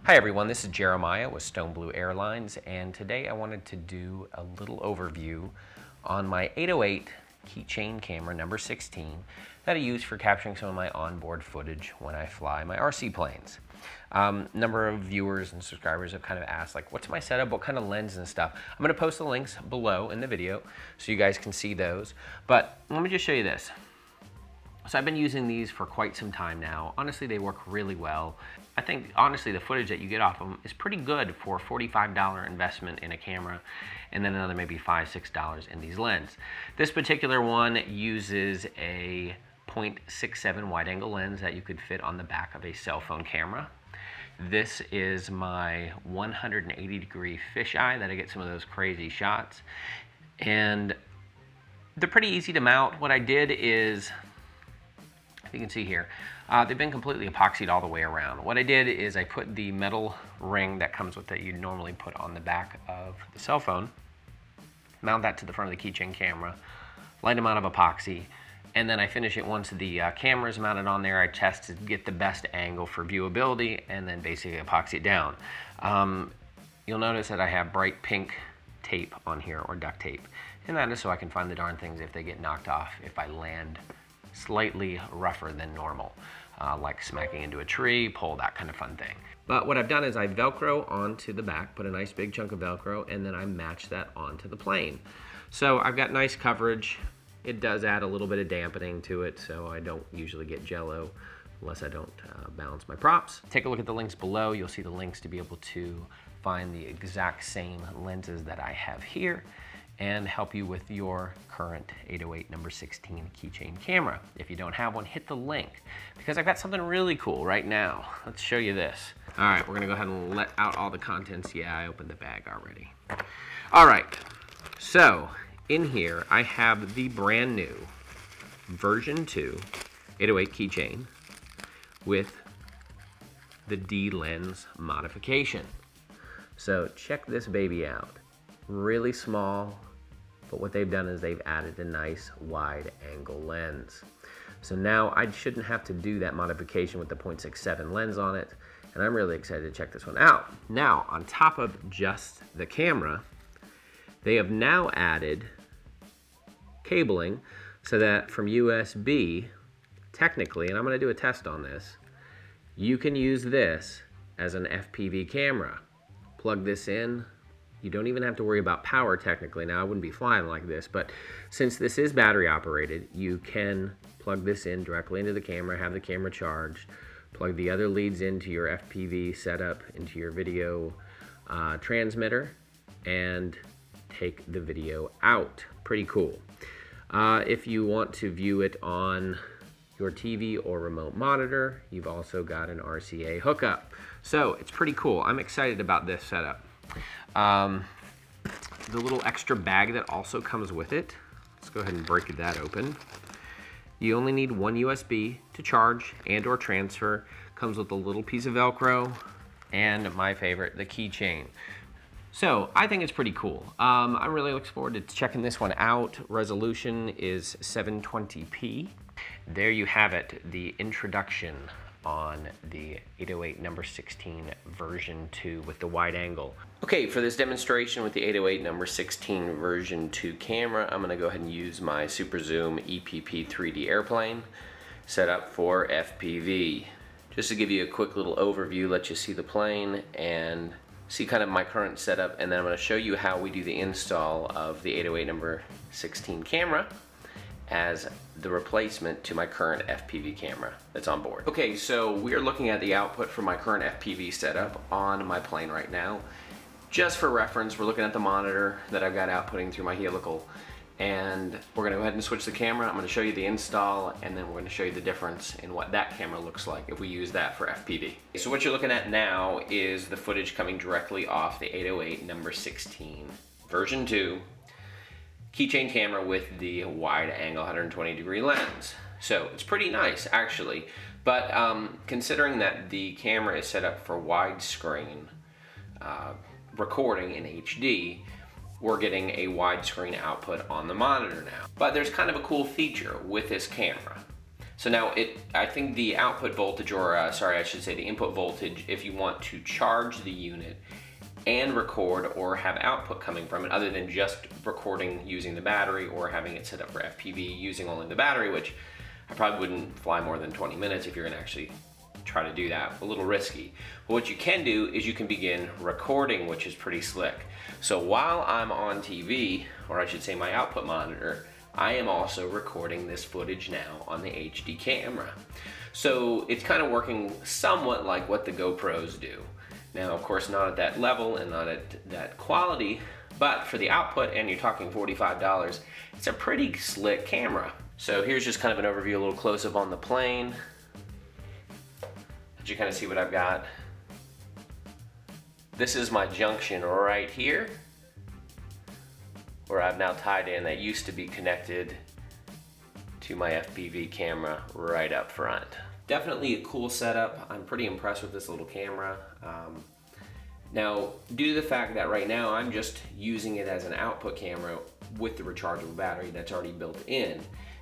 Hi everyone, this is Jeremiah with Stone Blue Airlines, and today I wanted to do a little overview on my 808 Keychain camera number 16 that I use for capturing some of my onboard footage when I fly my RC planes. Number of viewers and subscribers have kind of asked, like, what's my setup, what kind of lens and stuff. I'm going to post the links below in the video so you guys can see those, but let me just show you this. So I've been using these for quite some time now. Honestly, they work really well. I think, honestly, the footage that you get off them is pretty good for a $45 investment in a camera and then another maybe $5, $6 in these lenses. This particular one uses a 0.67 wide-angle lens that you could fit on the back of a cell phone camera. This is my 180-degree fisheye that I get some of those crazy shots. And they're pretty easy to mount. What I did is, if you can see here, they've been completely epoxied all the way around. What I did is I put the metal ring that comes with that you normally put on the back of the cell phone, mount that to the front of the Keychain camera, light amount of epoxy, and then I finish it once the camera is mounted on there. I test to get the best angle for viewability and then basically epoxy it down. You'll notice that I have bright pink tape on here, or duct tape, and that is so I can find the darn things if they get knocked off if I land slightly rougher than normal, like smacking into a tree, pole, that kind of fun thing. But what I've done is I Velcro onto the back, put a nice big chunk of Velcro, and then I match that onto the plane. So I've got nice coverage. It does add a little bit of dampening to it, so I don't usually get jello unless I don't balance my props. Take a look at the links below. You'll see the links to be able to find the exact same lenses that I have here and help you with your current 808 number 16 Keychain camera. If you don't have one, hit the link, because I've got something really cool right now. Let's show you this. All right, we're gonna go ahead and let out all the contents. Yeah, I opened the bag already. All right, so in here I have the brand new version 2 808 Keychain with the D lens modification. So check this baby out. Really small, but what they've done is they've added a nice wide angle lens. So now I shouldn't have to do that modification with the 0.67 lens on it, and I'm really excited to check this one out. Now, on top of just the camera, they have now added cabling so that from USB, technically, and I'm gonna do a test on this, you can use this as an FPV camera. Plug this in. You don't even have to worry about power technically. Now, I wouldn't be flying like this, but since this is battery operated, you can plug this in directly into the camera, have the camera charged, plug the other leads into your FPV setup, into your video transmitter, and take the video out. Pretty cool. If you want to view it on your TV or remote monitor, you've also got an RCA hookup. So it's pretty cool. I'm excited about this setup. The little extra bag that also comes with it, let's go ahead and break that open. You only need one USB to charge and or transfer. Comes with a little piece of Velcro and my favorite, the keychain. So I think it's pretty cool. I'm really looking forward to checking this one out. Resolution is 720p. There you have it, the introduction on the 808 number 16 version 2 with the wide angle. Okay, for this demonstration with the 808 number 16 version 2 camera, I'm gonna go ahead and use my Super Zoom EPP 3D airplane set up for FPV. Just to give you a quick little overview, let you see the plane and see kind of my current setup, and then I'm gonna show you how we do the install of the 808 number 16 camera as the replacement to my current FPV camera that's on board. Okay, so we're looking at the output for my current FPV setup on my plane right now. Just for reference, we're looking at the monitor that I've got outputting through my helical, and we're gonna go ahead and switch the camera. I'm gonna show you the install, and then we're gonna show you the difference in what that camera looks like if we use that for FPV. So what you're looking at now is the footage coming directly off the 808 number 16 version 2 Keychain camera with the wide angle 120-degree lens. So it's pretty nice actually, but considering that the camera is set up for widescreen recording in HD, we're getting a widescreen output on the monitor now. But there's kind of a cool feature with this camera. So now I think the output voltage, or sorry, I should say the input voltage, if you want to charge the unit and record or have output coming from it other than just recording using the battery or having it set up for FPV using only the battery, which I probably wouldn't fly more than 20 minutes if you're gonna actually try to do that. A little risky. But what you can do is you can begin recording, which is pretty slick. So while I'm on TV, or I should say my output monitor, I am also recording this footage now on the HD camera. So it's kind of working somewhat like what the GoPros do. Now, of course, not at that level and not at that quality, but for the output, and you're talking $45, it's a pretty slick camera. So here's just kind of an overview, a little close-up on the plane. Did you kind of see what I've got? This is my junction right here, where I've now tied in that used to be connected to my FPV camera right up front. Definitely a cool setup. I'm pretty impressed with this little camera. Now, due to the fact that right now I'm just using it as an output camera with the rechargeable battery that's already built in,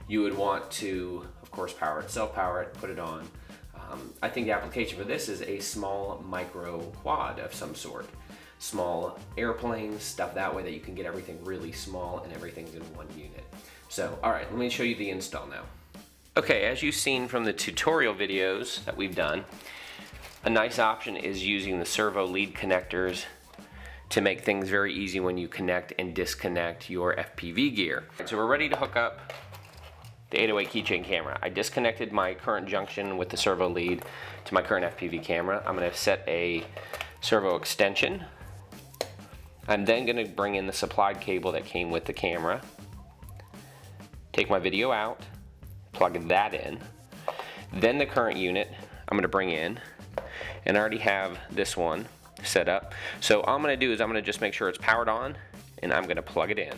you would want to, of course, power it, self-power it, put it on. I think the application for this is a small micro quad of some sort. Small airplanes, stuff that way that you can get everything really small and everything's in one unit. So, all right, let me show you the install now. Okay, as you've seen from the tutorial videos that we've done, a nice option is using the servo lead connectors to make things very easy when you connect and disconnect your FPV gear. So we're ready to hook up the 808 Keychain camera. I disconnected my current junction with the servo lead to my current FPV camera. I'm going to set a servo extension. I'm then going to bring in the supplied cable that came with the camera, take my video out, plug that in, then the current unit I'm going to bring in, and I already have this one set up. So all I'm going to do is I'm going to just make sure it's powered on, and I'm going to plug it in.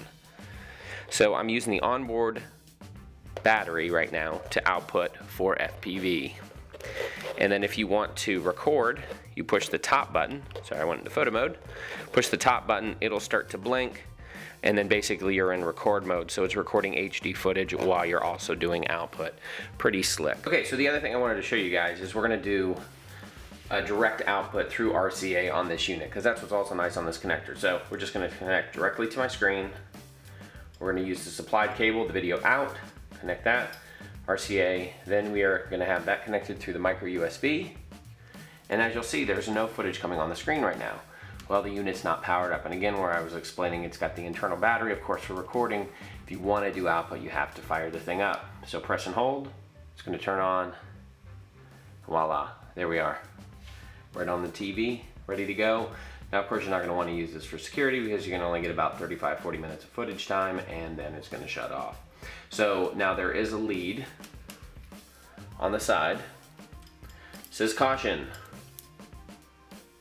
So I'm using the onboard battery right now to output for FPV. And then if you want to record, you push the top button. Sorry, I went into photo mode. Push the top button, it'll start to blink, and then basically you're in record mode. So it's recording HD footage while you're also doing output. Pretty slick. Okay, so the other thing I wanted to show you guys is we're gonna do a direct output through RCA on this unit, because that's what's also nice on this connector. So we're just gonna connect directly to my screen. We're gonna use the supplied cable, the video out, connect that, RCA, then we are going to have that connected through the micro USB, and as you'll see, there's no footage coming on the screen right now. Well, the unit's not powered up, and again, where I was explaining, it's got the internal battery, of course, for recording. If you want to do output, you have to fire the thing up. So press and hold, it's going to turn on, voila, there we are. Right on the TV, ready to go. Now, of course, you're not going to want to use this for security because you can only get about 35-40 minutes of footage time, and then it's going to shut off. So now there is a lead on the side. It says caution,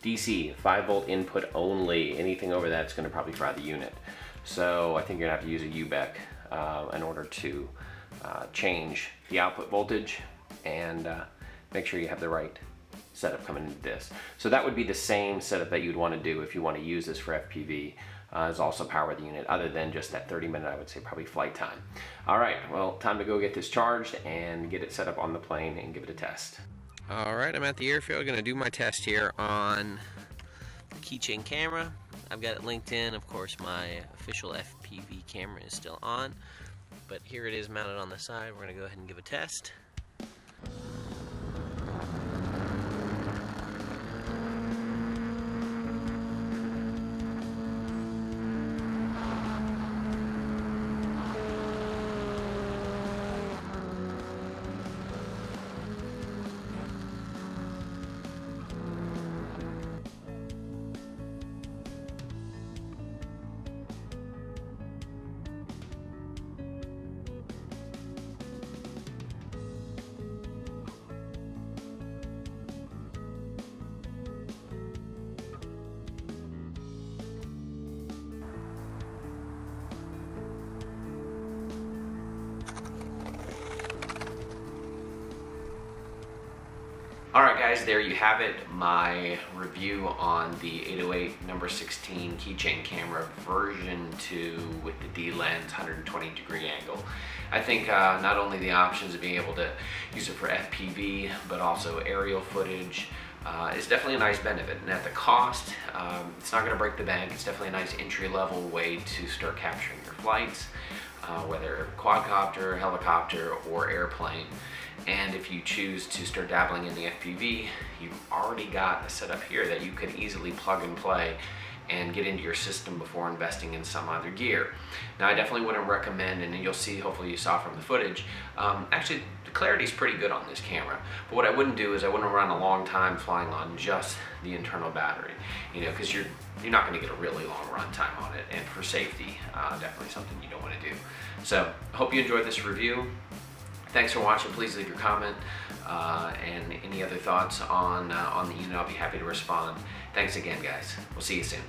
DC, 5-volt input only. Anything over that's going to probably fry the unit. So I think you're going to have to use a UBEC in order to change the output voltage and make sure you have the right setup coming into this. So that would be the same setup that you'd want to do if you want to use this for FPV. Is also power the unit, other than just that 30-minute, I would say, probably flight time. All right, well, time to go get this charged and get it set up on the plane and give it a test. All right, I'm at the airfield, gonna do my test here on the Keychain camera. I've got it linked in. Of course, my official FPV camera is still on, but here it is mounted on the side. We're gonna go ahead and give a test. Alright guys, there you have it, my review on the 808 number 16 keychain camera version 2 with the D-lens 120 degree angle. I think not only the options of being able to use it for FPV, but also aerial footage is definitely a nice benefit. And at the cost, it's not going to break the bank. It's definitely a nice entry-level way to start capturing your flights, whether quadcopter, helicopter, or airplane. And if you choose to start dabbling in the FPV, you've already got a setup here that you could easily plug and play and get into your system before investing in some other gear. Now I definitely wouldn't recommend, and you'll see, hopefully you saw from the footage, actually the clarity is pretty good on this camera, but what I wouldn't do is I wouldn't run a long time flying on just the internal battery, because you're not going to get a really long run time on it, and for safety, definitely something you don't want to do. So I hope you enjoyed this review. Thanks for watching. Please leave your comment and any other thoughts on the unit. I'll be happy to respond. Thanks again, guys. We'll see you soon.